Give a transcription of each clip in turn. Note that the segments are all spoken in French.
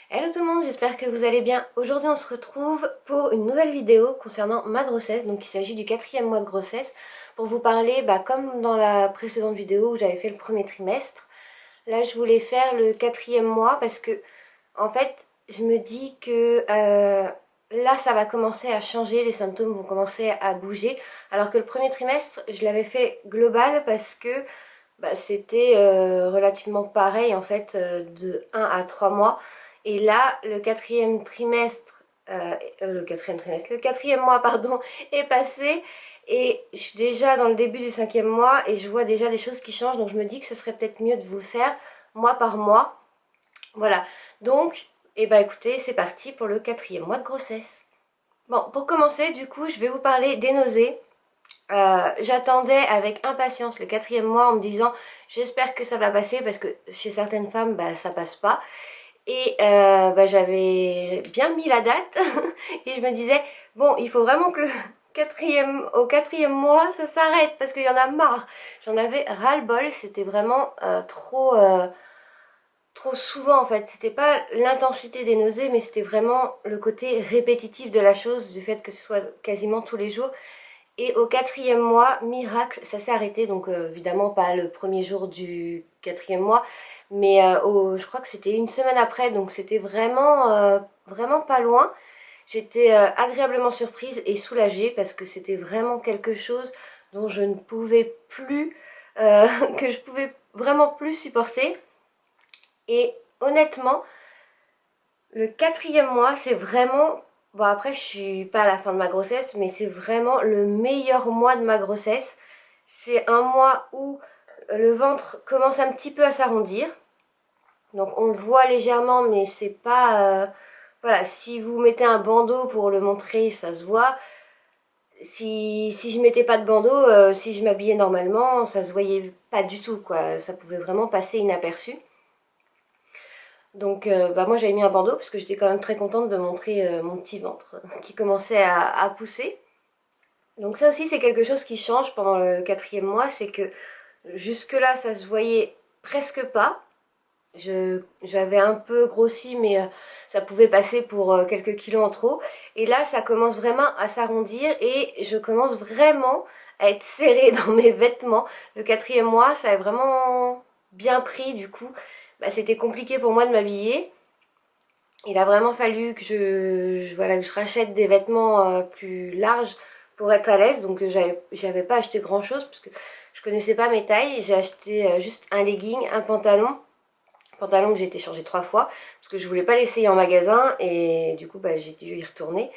Hello tout le monde, j'espère que vous allez bien. Aujourd'hui on se retrouve pour une nouvelle vidéo concernant ma grossesse. Donc il s'agit du 4e mois de grossesse pour vous parler, comme dans la précédente vidéo où j'avais fait le premier trimestre. Là je voulais faire le 4e mois parce que en fait je me dis que là ça va commencer à changer, les symptômes vont commencer à bouger. Alors que le premier trimestre je l'avais fait global parce que c'était relativement pareil en fait de 1 à 3 mois. Et là, le quatrième mois, pardon, est passé. Et je suis déjà dans le début du 5e mois et je vois déjà des choses qui changent. Donc je me dis que ce serait peut-être mieux de vous le faire mois par mois. Voilà. Donc, écoutez, c'est parti pour le 4e mois de grossesse. Bon, pour commencer, du coup, je vais vous parler des nausées. J'attendais avec impatience le 4e mois en me disant j'espère que ça va passer parce que chez certaines femmes ça passe pas. Et j'avais bien mis la date et je me disais bon, il faut vraiment que au quatrième mois ça s'arrête parce qu'il y en a marre. J'en avais ras le bol, c'était vraiment trop souvent en fait. C'était pas l'intensité des nausées, mais c'était vraiment le côté répétitif de la chose, du fait que ce soit quasiment tous les jours. Et au 4e mois, miracle, ça s'est arrêté. Donc évidemment pas le premier jour du 4e mois, mais je crois que c'était une semaine après. Donc c'était vraiment pas loin. J'étais agréablement surprise et soulagée parce que c'était vraiment quelque chose dont je ne pouvais plus, que je pouvais vraiment plus supporter. Et honnêtement, le 4e mois, c'est vraiment... Bon, après, je suis pas à la fin de ma grossesse, mais c'est vraiment le meilleur mois de ma grossesse. C'est un mois où le ventre commence un petit peu à s'arrondir. Donc on le voit légèrement, mais c'est pas... voilà, si vous mettez un bandeau pour le montrer, ça se voit. Si je mettais pas de bandeau, si je m'habillais normalement, ça se voyait pas du tout, quoi. Ça pouvait vraiment passer inaperçu. Donc moi j'avais mis un bandeau parce que j'étais quand même très contente de montrer mon petit ventre qui commençait à pousser. Donc ça aussi c'est quelque chose qui change pendant le 4e mois, c'est que jusque là ça se voyait presque pas. J'avais un peu grossi mais ça pouvait passer pour quelques kilos en trop. Et là ça commence vraiment à s'arrondir et je commence vraiment à être serrée dans mes vêtements. Le 4e mois ça a vraiment bien pris du coup. C'était compliqué pour moi de m'habiller. Il a vraiment fallu que voilà, que je rachète des vêtements plus larges pour être à l'aise. Donc j'avais pas acheté grand chose parce que je connaissais pas mes tailles. J'ai acheté juste un legging, un pantalon que j'ai été changé 3 fois parce que je voulais pas l'essayer en magasin et du coup j'ai dû y retourner.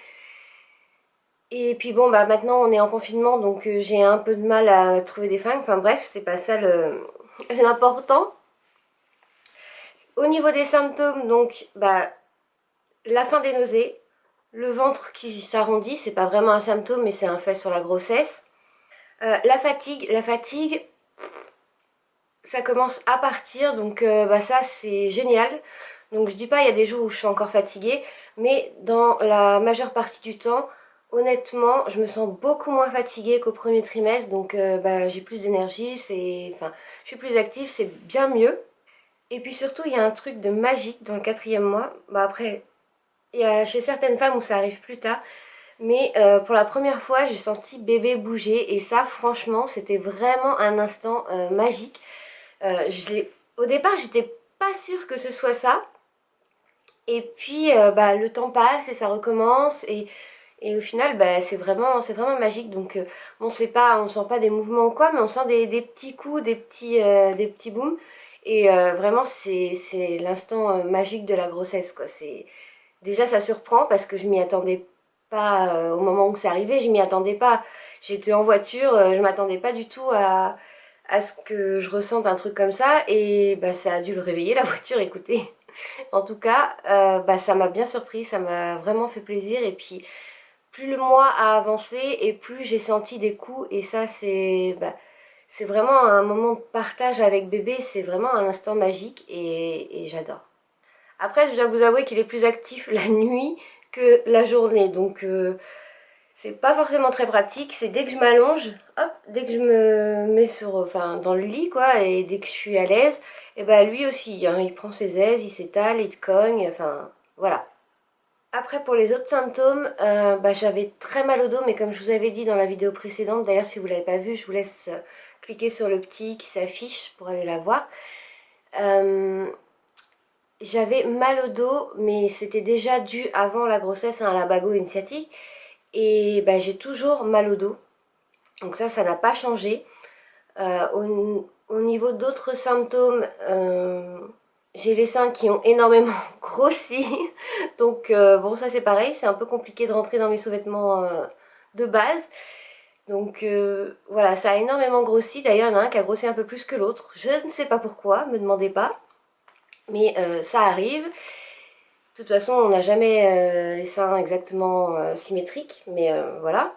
Et puis bon maintenant on est en confinement donc j'ai un peu de mal à trouver des fringues. Enfin bref, c'est pas ça l'important. Au niveau des symptômes, donc la fin des nausées, le ventre qui s'arrondit, c'est pas vraiment un symptôme, mais c'est un fait sur la grossesse. La fatigue, ça commence à partir, donc ça c'est génial. Donc je dis pas, il y a des jours où je suis encore fatiguée, mais dans la majeure partie du temps, honnêtement, je me sens beaucoup moins fatiguée qu'au premier trimestre, donc j'ai plus d'énergie, je suis plus active, c'est bien mieux. Et puis surtout, il y a un truc de magique dans le 4e mois. Après, il y a chez certaines femmes où ça arrive plus tard, mais pour la première fois, j'ai senti bébé bouger et ça, franchement, c'était vraiment un instant magique. Au départ, j'étais pas sûre que ce soit ça. Et puis, le temps passe et ça recommence et au final, c'est vraiment magique. Donc, on sait pas, on sent pas des mouvements ou quoi, mais on sent des petits coups, des petits booms. Et vraiment, c'est l'instant magique de la grossesse, quoi. Déjà, ça surprend parce que je m'y attendais pas au moment où c'est arrivé, je m'y attendais pas. J'étais en voiture, je m'attendais pas du tout à ce que je ressente un truc comme ça et ça a dû le réveiller la voiture, écoutez. En tout cas, ça m'a bien surpris, ça m'a vraiment fait plaisir et puis plus le mois a avancé et plus j'ai senti des coups et ça c'est vraiment un moment de partage avec bébé, c'est vraiment un instant magique et j'adore. Après, je dois vous avouer qu'il est plus actif la nuit que la journée. Donc, c'est pas forcément très pratique. C'est dès que je m'allonge, hop, dès que je me mets dans le lit, quoi, et dès que je suis à l'aise, et lui aussi, hein, il prend ses aises, il s'étale, il te cogne, enfin, Voilà. Après pour les autres symptômes, j'avais très mal au dos, mais comme je vous avais dit dans la vidéo précédente, d'ailleurs si vous ne l'avez pas vue, je vous laisse cliquer sur le petit qui s'affiche pour aller la voir. J'avais mal au dos, mais c'était déjà dû avant la grossesse à un lumbago et une sciatique. Et j'ai toujours mal au dos. Donc ça n'a pas changé. Au niveau d'autres symptômes, j'ai les seins qui ont énormément grossi. Donc bon, ça c'est pareil, c'est un peu compliqué de rentrer dans mes sous-vêtements de base. Donc voilà, ça a énormément grossi. D'ailleurs, il y en a un qui a grossi un peu plus que l'autre. Je ne sais pas pourquoi, me demandez pas. Mais ça arrive. De toute façon, on n'a jamais les seins exactement symétriques. Mais voilà.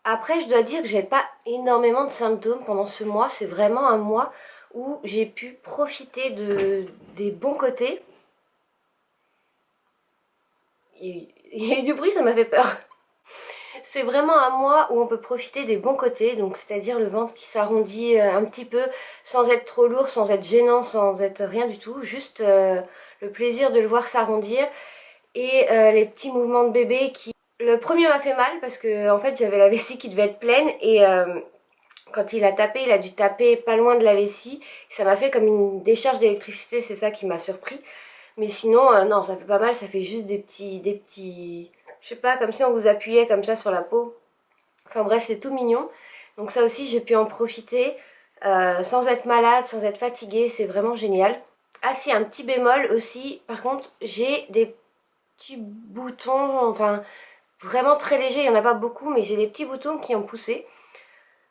Après, je dois dire que j'ai pas énormément de symptômes pendant ce mois. C'est vraiment un mois où j'ai pu profiter des bons côtés. Il y a eu du bruit, ça m'a fait peur. C'est vraiment un mois où on peut profiter des bons côtés, donc c'est-à-dire le ventre qui s'arrondit un petit peu, sans être trop lourd, sans être gênant, sans être rien du tout, juste le plaisir de le voir s'arrondir et les petits mouvements de bébé qui... Le premier m'a fait mal parce que en fait j'avais la vessie qui devait être pleine et quand il a tapé, il a dû taper pas loin de la vessie, ça m'a fait comme une décharge d'électricité, c'est ça qui m'a surpris. Mais sinon, non, ça fait pas mal, ça fait juste des petits, je sais pas, comme si on vous appuyait comme ça sur la peau. Enfin bref, c'est tout mignon. Donc ça aussi, j'ai pu en profiter sans être malade, sans être fatiguée, c'est vraiment génial. Ah si, un petit bémol aussi, par contre, j'ai des petits boutons, enfin vraiment très légers, il n'y en a pas beaucoup, mais j'ai des petits boutons qui ont poussé.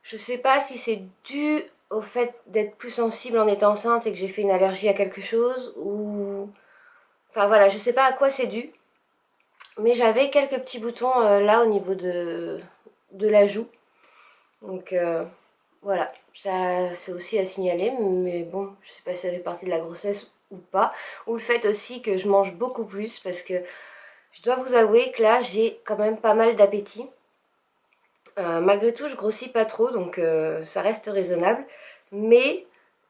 Je sais pas si c'est dû au fait d'être plus sensible en étant enceinte et que j'ai fait une allergie à quelque chose ou... Enfin voilà, je sais pas à quoi c'est dû. Mais j'avais quelques petits boutons là au niveau de la joue. Donc voilà, ça c'est aussi à signaler. Mais bon, je sais pas si ça fait partie de la grossesse ou pas. Ou le fait aussi que je mange beaucoup plus parce que je dois vous avouer que là j'ai quand même pas mal d'appétit. Malgré tout, je grossis pas trop, donc ça reste raisonnable. Mais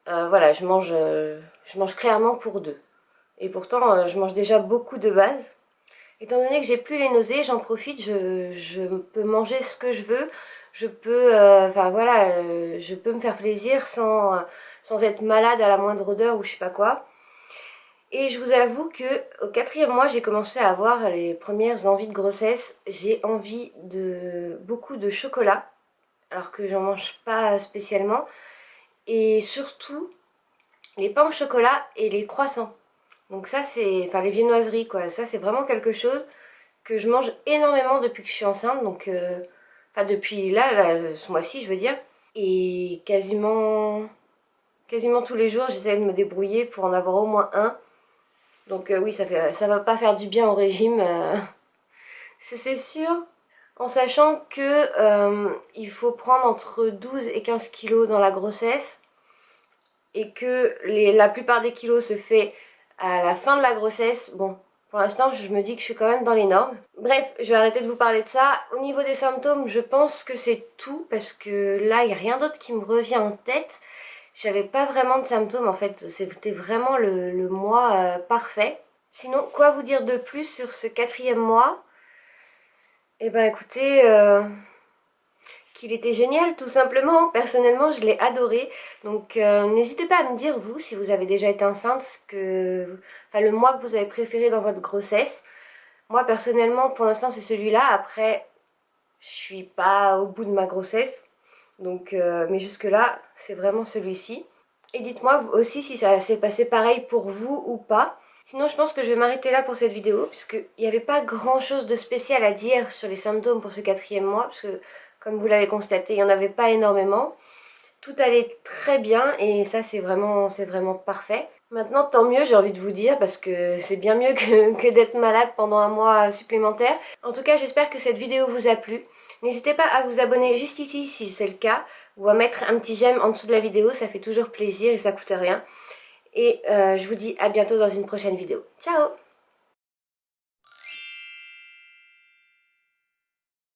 voilà, je mange clairement pour deux. Et pourtant, je mange déjà beaucoup de base. Étant donné que j'ai plus les nausées, j'en profite, je peux manger ce que je veux. Je peux, enfin voilà, je peux me faire plaisir sans être malade à la moindre odeur ou je sais pas quoi. Et je vous avoue que au 4e mois, j'ai commencé à avoir les premières envies de grossesse. J'ai envie de beaucoup de chocolat, alors que j'en mange pas spécialement. Et surtout, les pains au chocolat et les croissants. Donc ça c'est, enfin les viennoiseries quoi, ça c'est vraiment quelque chose que je mange énormément depuis que je suis enceinte, donc enfin depuis là, ce mois-ci je veux dire, et quasiment tous les jours j'essaie de me débrouiller pour en avoir au moins un. Donc oui ça va pas faire du bien au régime, c'est sûr, en sachant que il faut prendre entre 12 et 15 kilos dans la grossesse et que la plupart des kilos se fait à la fin de la grossesse. Bon, pour l'instant, je me dis que je suis quand même dans les normes. Bref, je vais arrêter de vous parler de ça. Au niveau des symptômes, je pense que c'est tout parce que là, il n'y a rien d'autre qui me revient en tête. J'avais pas vraiment de symptômes en fait, c'était vraiment le mois parfait. Sinon, quoi vous dire de plus sur ce 4e mois? Eh ben écoutez, qu'il était génial tout simplement. Personnellement je l'ai adoré, donc n'hésitez pas à me dire vous si vous avez déjà été enceinte, enfin, le mois que vous avez préféré dans votre grossesse. Moi personnellement pour l'instant c'est celui-là. Après je suis pas au bout de ma grossesse, donc mais jusque là c'est vraiment celui-ci. Et dites-moi vous aussi si ça s'est passé pareil pour vous ou pas. Sinon je pense que je vais m'arrêter là pour cette vidéo puisqu'il n'y avait pas grand chose de spécial à dire sur les symptômes pour ce 4e mois, parce que comme vous l'avez constaté, il n'y en avait pas énormément. Tout allait très bien et ça c'est vraiment parfait. Maintenant tant mieux, j'ai envie de vous dire, parce que c'est bien mieux que d'être malade pendant un mois supplémentaire. En tout cas j'espère que cette vidéo vous a plu. N'hésitez pas à vous abonner juste ici si c'est le cas, ou à mettre un petit j'aime en dessous de la vidéo, ça fait toujours plaisir et ça coûte rien. Et je vous dis à bientôt dans une prochaine vidéo. Ciao!